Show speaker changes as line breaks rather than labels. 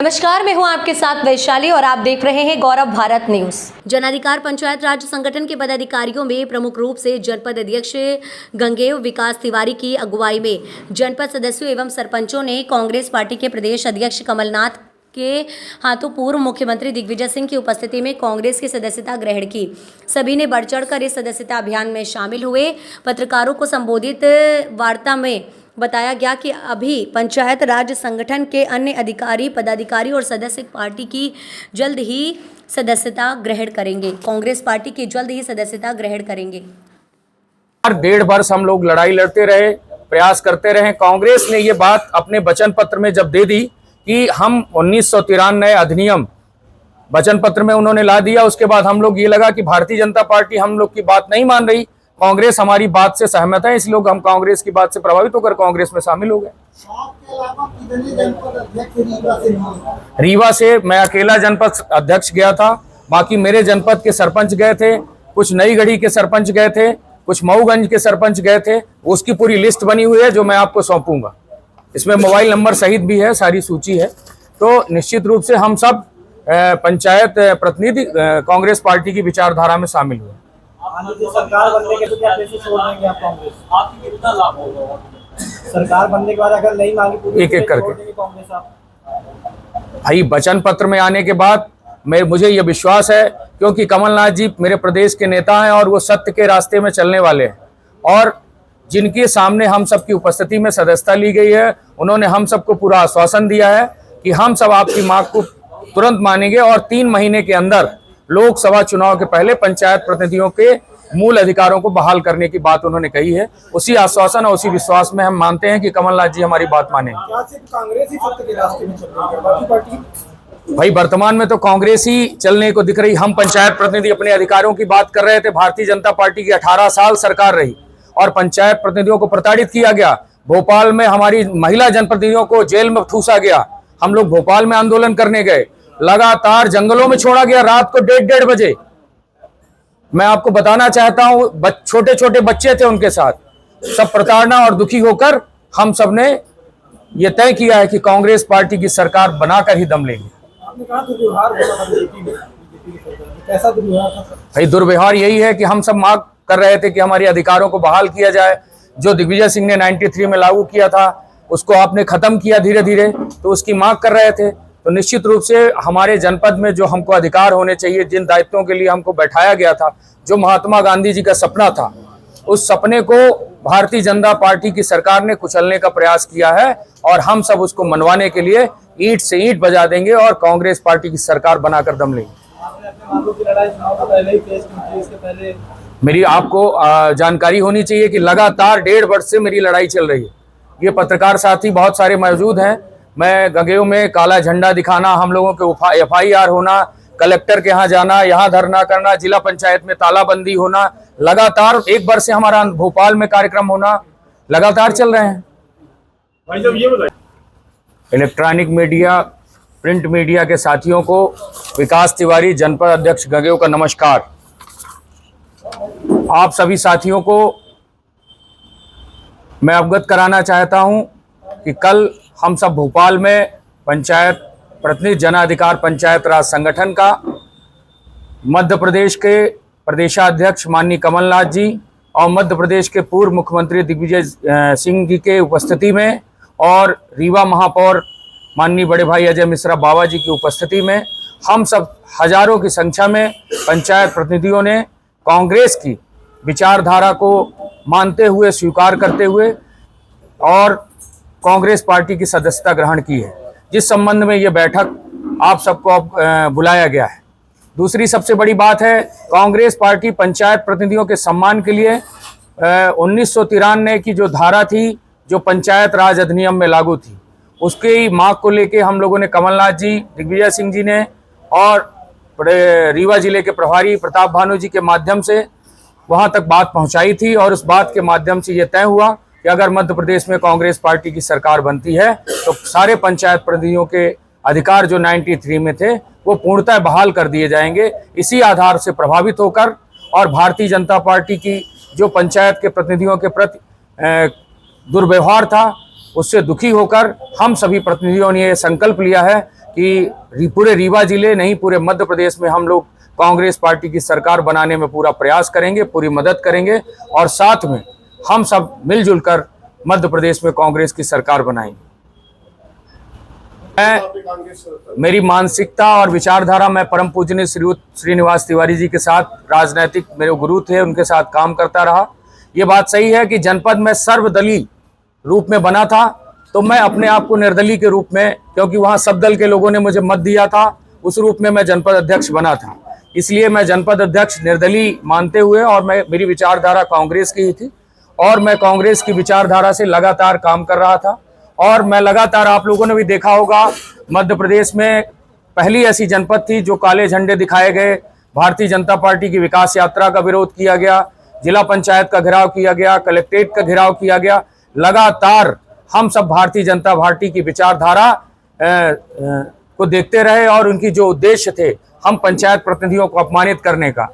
नमस्कार, मैं हूं आपके साथ वैशाली और आप देख रहे हैं गौरव भारत न्यूज। जनाधिकार पंचायत राज संगठन के पदाधिकारियों में प्रमुख रूप से जनपद अध्यक्ष गंगेव विकास तिवारी की अगुवाई में जनपद सदस्यों एवं सरपंचों ने कांग्रेस पार्टी के प्रदेश अध्यक्ष कमलनाथ के हाथों पूर्व मुख्यमंत्री दिग्विजय सिंह की उपस्थिति में कांग्रेस की सदस्यता ग्रहण की। सभी ने बढ़ चढ़कर इस सदस्यता अभियान में शामिल हुए। पत्रकारों को संबोधित वार्ता में बताया गया कि अभी पंचायत राज संगठन के अन्य अधिकारी, पदाधिकारी और सदस्य पार्टी की जल्द ही सदस्यता ग्रहण करेंगे। कांग्रेस पार्टी की जल्द ही सदस्यता ग्रहण करेंगे।
1.5 वर्ष हम लोग लड़ाई लड़ते रहे, प्रयास करते रहे। कांग्रेस ने ये बात अपने वचन पत्र में जब दे दी कि हम 1993 अधिनियम वचन पत्र में उन्होंने ला दिया, उसके बाद हम लोग ये लगा कि भारतीय जनता पार्टी हम लोग की बात नहीं मान रही, कांग्रेस हमारी बात से सहमत है, इसलिए हम कांग्रेस की बात से प्रभावित होकर कांग्रेस में शामिल हो गए। रीवा से मैं अकेला जनपद अध्यक्ष गया था, बाकी मेरे जनपद के सरपंच गए थे, कुछ नई गढ़ी के सरपंच गए थे, कुछ मऊगंज के सरपंच गए थे। उसकी पूरी लिस्ट बनी हुई है जो मैं आपको सौंपूंगा। इसमें मोबाइल नंबर सहित भी है, सारी सूची है। तो निश्चित रूप से हम सब पंचायत प्रतिनिधि कांग्रेस पार्टी की विचारधारा में शामिल हुए।
सरकार बनने के तो क्या पैसे छोड़ देंगे आप कांग्रेस? आपकी कितना लाभ होगा? सरकार बनने के बाद अगर नहीं मांगी पूरी
एक एक करके
कांग्रेस आप
भाई वचन पत्र में आने के बाद मुझे ये विश्वास है, क्योंकि कमलनाथ जी मेरे प्रदेश के नेता हैं और वो सत्य के रास्ते में चलने वाले हैं, और जिनके सामने हम सबकी उपस्थिति में सदस्यता ली गई है, उन्होंने हम सबको पूरा आश्वासन दिया है कि हम सब आपकी मांग को तुरंत मानेंगे और 3 महीने के अंदर लोकसभा चुनाव के पहले पंचायत प्रतिनिधियों के मूल अधिकारों को बहाल करने की बात उन्होंने कही है। उसी आश्वासन और उसी विश्वास में हम मानते हैं कि कमलनाथ जी हमारी बात मानेंगे।
क्या सिर्फ कांग्रेस ही सत्य के रास्ते में चल रही है, बाकी पार्टी?
भाई वर्तमान में तो कांग्रेस ही चलने को दिख रही। हम पंचायत प्रतिनिधि अपने अधिकारों की बात कर रहे थे। भारतीय जनता पार्टी की 18 साल सरकार रही और पंचायत प्रतिनिधियों को प्रताड़ित किया गया। भोपाल में हमारी महिला जनप्रतिनिधियों को जेल में ठूसा गया। हम लोग भोपाल में आंदोलन करने गए, लगातार जंगलों में छोड़ा गया रात को 1:30 बजे। मैं आपको बताना चाहता हूं, छोटे छोटे बच्चे थे उनके साथ। सब प्रताड़ना और दुखी होकर हम सब ने यह तय किया है कि कांग्रेस पार्टी की सरकार बनाकर ही दम लेंगे।
आपने कहा दुर्व्यवहार कैसा दुर्व्यवहार था?
भाई दुर्व्यवहार यही है कि हम सब मांग कर रहे थे कि हमारे अधिकारों को बहाल किया जाए। जो दिग्विजय सिंह ने 93 में लागू किया था उसको आपने खत्म किया धीरे धीरे, तो उसकी मांग कर रहे थे। तो निश्चित रूप से हमारे जनपद में जो हमको अधिकार होने चाहिए, जिन दायित्वों के लिए हमको बैठाया गया था, जो महात्मा गांधी जी का सपना था, उस सपने को भारतीय जनता पार्टी की सरकार ने कुचलने का प्रयास किया है और हम सब उसको मनवाने के लिए ईंट से ईंट बजा देंगे और कांग्रेस पार्टी की सरकार बनाकर दम लेंगे। मेरी आपको जानकारी होनी चाहिए कि लगातार 1.5 वर्ष से मेरी लड़ाई चल रही है। ये पत्रकार साथी बहुत सारे मौजूद हैं। मैं गंगेव में काला झंडा दिखाना, हम लोगों के FIR होना, कलेक्टर के यहाँ जाना, यहाँ धरना करना, जिला पंचायत में तालाबंदी होना, लगातार 1 वर्ष से हमारा भोपाल में कार्यक्रम होना लगातार चल रहे हैं।
भाई जब ये बताइए,
इलेक्ट्रॉनिक मीडिया, प्रिंट मीडिया के साथियों को विकास तिवारी, जनपद अध्यक्ष गंगेव का नमस्कार। आप सभी साथियों को मैं अवगत कराना चाहता हूं कि कल हम सब भोपाल में पंचायत प्रतिनिधि जनाधिकार पंचायत राज संगठन का मध्य प्रदेश के प्रदेशाध्यक्ष माननीय कमलनाथ जी और मध्य प्रदेश के पूर्व मुख्यमंत्री दिग्विजय सिंह जी के उपस्थिति में और रीवा महापौर माननीय बड़े भाई अजय मिश्रा बाबा जी की उपस्थिति में हम सब हजारों की संख्या में पंचायत प्रतिनिधियों ने कांग्रेस की विचारधारा को मानते हुए, स्वीकार करते हुए और कांग्रेस पार्टी की सदस्यता ग्रहण की है, जिस संबंध में ये बैठक आप सबको बुलाया गया है। दूसरी सबसे बड़ी बात है, कांग्रेस पार्टी पंचायत प्रतिनिधियों के सम्मान के लिए 1993 की जो धारा थी, जो पंचायत राज अधिनियम में लागू थी, उसकी मांग को लेके हम लोगों ने कमलनाथ जी, दिग्विजय सिंह जी ने और रीवा जिले के प्रभारी प्रताप भानु जी के माध्यम से वहां तक बात पहुंचाई थी और उस बात के माध्यम से ये तय हुआ कि अगर मध्य प्रदेश में कांग्रेस पार्टी की सरकार बनती है तो सारे पंचायत प्रतिनिधियों के अधिकार जो 93 में थे वो पूर्णतः बहाल कर दिए जाएंगे। इसी आधार से प्रभावित होकर और भारतीय जनता पार्टी की जो पंचायत के प्रतिनिधियों के प्रति दुर्व्यवहार था, उससे दुखी होकर हम सभी प्रतिनिधियों ने यह संकल्प लिया है कि पूरे रीवा जिले नहीं पूरे मध्य प्रदेश में हम लोग कांग्रेस पार्टी की सरकार बनाने में पूरा प्रयास करेंगे, पूरी मदद करेंगे और साथ में हम सब मिलजुल कर मध्य प्रदेश में कांग्रेस की सरकार बनाएंगे। मेरी मानसिकता और विचारधारा, मैं परम पूजनीय श्रीयुत श्रीनिवास तिवारी जी के साथ राजनीतिक मेरे गुरु थे, उनके साथ काम करता रहा। ये बात सही है कि जनपद में सर्वदलीय रूप में बना था, तो मैं अपने आप को निर्दलीय के रूप में, क्योंकि वहाँ सब दल के लोगों ने मुझे मत दिया था, उस रूप में मैं जनपद अध्यक्ष बना था। इसलिए मैं जनपद अध्यक्ष निर्दलीय मानते हुए, और मेरी विचारधारा कांग्रेस की ही थी और मैं कांग्रेस की विचारधारा से लगातार काम कर रहा था। और मैं लगातार, आप लोगों ने भी देखा होगा, मध्य प्रदेश में पहली ऐसी जनपद थी जो काले झंडे दिखाए गए, भारतीय जनता पार्टी की विकास यात्रा का विरोध किया गया, जिला पंचायत का घेराव किया गया, कलेक्ट्रेट का घेराव किया गया। लगातार हम सब भारतीय जनता पार्टी की विचारधारा को देखते रहे और उनकी जो उद्देश्य थे हम पंचायत प्रतिनिधियों को अपमानित करने का,